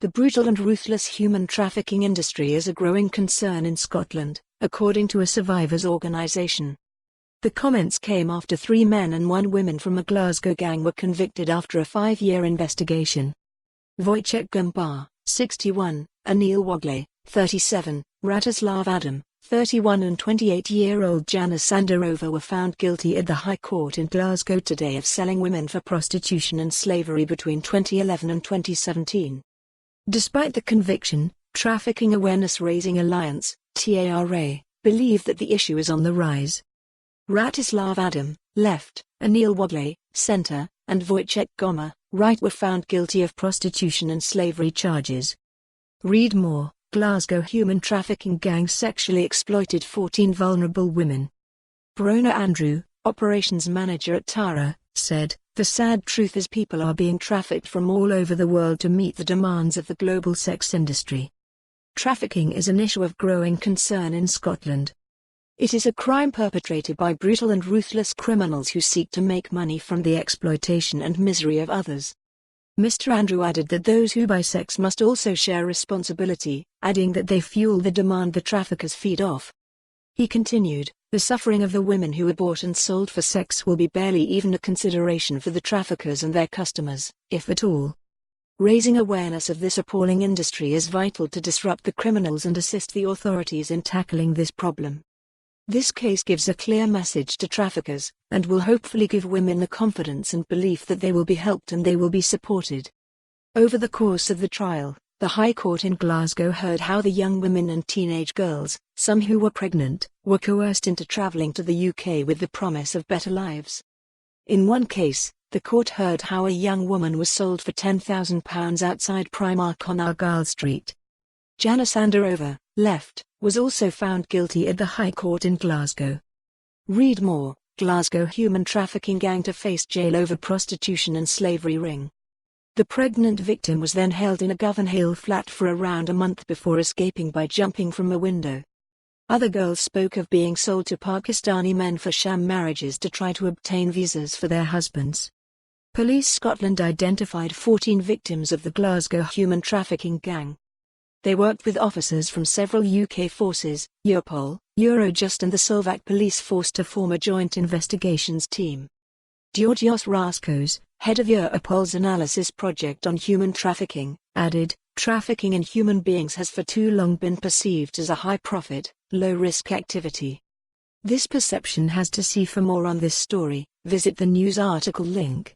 The brutal and ruthless human trafficking industry is a growing concern in Scotland, according to a survivors' organisation. The comments came after 3 men and 1 woman from a Glasgow gang were convicted after a 5-year investigation. Vojtech Gombar, 61, Anil Wagle, 37, Ratislav Adam, 31 and 28-year-old Jana Sandorova were found guilty at the High Court in Glasgow today of selling women for prostitution and slavery between 2011 and 2017. Despite the conviction, Trafficking Awareness Raising Alliance, TARA, believe that the issue is on the rise. Ratislav Adam, left, Anil Wagle, centre, and Vojtech Gomber, right were found guilty of prostitution and slavery charges. Read more. Glasgow human trafficking gang sexually exploited 14 vulnerable women. Bronagh Andrew, operations manager at TARA, said, "The sad truth is people are being trafficked from all over the world to meet the demands of the global sex industry. Trafficking is an issue of growing concern in Scotland. It is a crime perpetrated by brutal and ruthless criminals who seek to make money from the exploitation and misery of others." Mr. Andrew added that those who buy sex must also share responsibility, adding that they fuel the demand the traffickers feed off. He continued, "The suffering of the women who are bought and sold for sex will be barely even a consideration for the traffickers and their customers, if at all. Raising awareness of this appalling industry is vital to disrupt the criminals and assist the authorities in tackling this problem. This case gives a clear message to traffickers, and will hopefully give women the confidence and belief that they will be helped and they will be supported." Over the course of the trial, the High Court in Glasgow heard how the young women and teenage girls, some who were pregnant, were coerced into travelling to the UK with the promise of better lives. In one case, the court heard how a young woman was sold for £10,000 outside Primark on Argyle Street. Jana Sandorova, left, was also found guilty at the High Court in Glasgow. Read more. Glasgow human trafficking gang to face jail over prostitution and slavery ring. The pregnant victim was then held in a Govanhill flat for around a month before escaping by jumping from a window. Other girls spoke of being sold to Pakistani men for sham marriages to try to obtain visas for their husbands. Police Scotland identified 14 victims of the Glasgow human trafficking gang. They worked with officers from several UK forces, Europol, Eurojust and the Slovak police force to form a joint investigations team. Georgios Raskos, head of Europol's analysis project on human trafficking, added, "Trafficking in human beings has for too long been perceived as a high-profit, low-risk activity. This perception has to see for more on this story, visit the news article link.